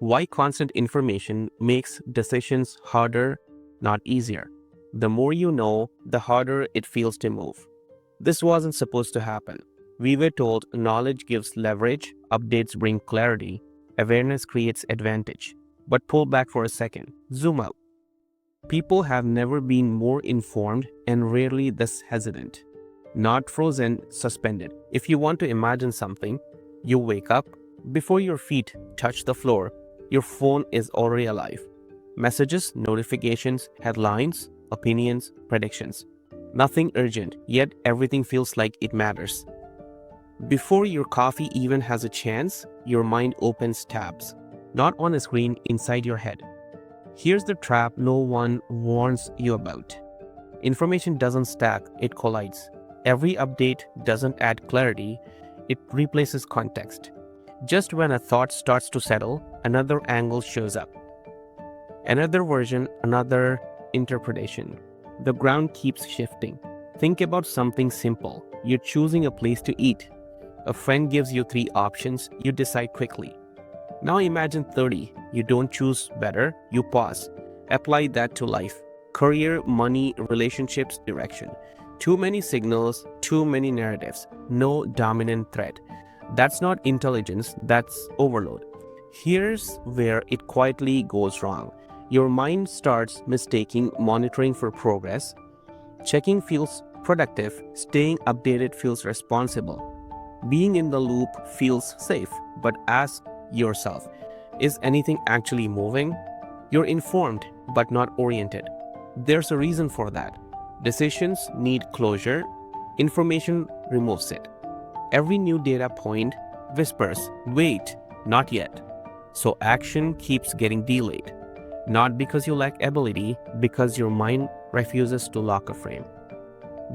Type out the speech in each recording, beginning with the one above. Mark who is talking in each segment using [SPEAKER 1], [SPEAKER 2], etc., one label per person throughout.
[SPEAKER 1] Why constant information makes decisions harder, not easier. The more you know, the harder it feels to move. This wasn't supposed to happen. We were told knowledge gives leverage, updates bring clarity, awareness creates advantage. But pull back for a second, zoom out. People have never been more informed and rarely this hesitant. Not frozen, suspended. If you want to imagine something, you wake up. Before your feet touch the floor, your phone is already alive. Messages, notifications, headlines, opinions, predictions. Nothing urgent, yet everything feels like it matters. Before your coffee even has a chance, your mind opens tabs. Not on a screen, inside your head. Here's the trap no one warns you about. Information doesn't stack, it collides. Every update doesn't add clarity, it replaces context. Just when a thought starts to settle, another angle shows up. Another version, another interpretation. The ground keeps shifting. Think about something simple. You're choosing a place to eat. A friend gives you 3 options, you decide quickly. Now imagine 30. You don't choose better, you pause. Apply that to life. Career, money, relationships, direction. Too many signals, too many narratives, no dominant thread. That's not intelligence, that's overload. Here's where it quietly goes wrong. Your mind starts mistaking monitoring for progress. Checking feels productive, staying updated feels responsible. Being in the loop feels safe, but ask yourself, is anything actually moving? You're informed, but not oriented. There's a reason for that. Decisions need closure, information removes it. Every new data point whispers, wait, not yet. So action keeps getting delayed. Not because you lack ability, because your mind refuses to lock a frame.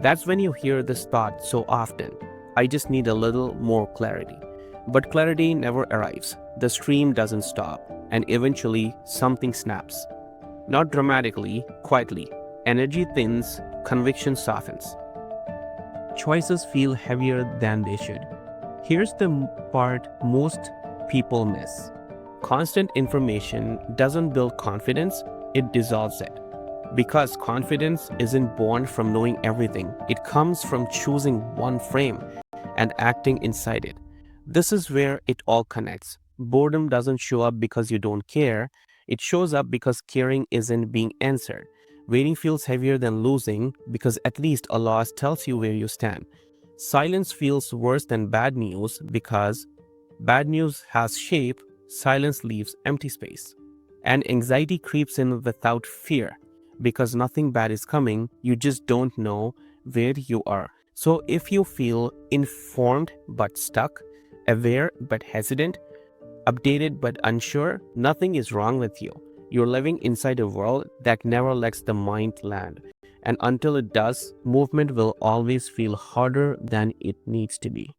[SPEAKER 1] That's when you hear this thought so often. I just need a little more clarity. But clarity never arrives. The stream doesn't stop, and eventually something snaps. Not dramatically, quietly. Energy thins, conviction softens. Choices feel heavier than they should. Here's the part most people miss. Constant information doesn't build confidence, it dissolves it. Because confidence isn't born from knowing everything, it comes from choosing one frame and acting inside it. This is where it all connects. Boredom doesn't show up because you don't care, it shows up because caring isn't being answered. Waiting feels heavier than losing because at least a loss tells you where you stand. Silence feels worse than bad news because bad news has shape, silence leaves empty space. And anxiety creeps in without fear because nothing bad is coming, you just don't know where you are. So if you feel informed but stuck, aware but hesitant, updated but unsure, nothing is wrong with you. You're living inside a world that never lets the mind land. And until it does, movement will always feel harder than it needs to be.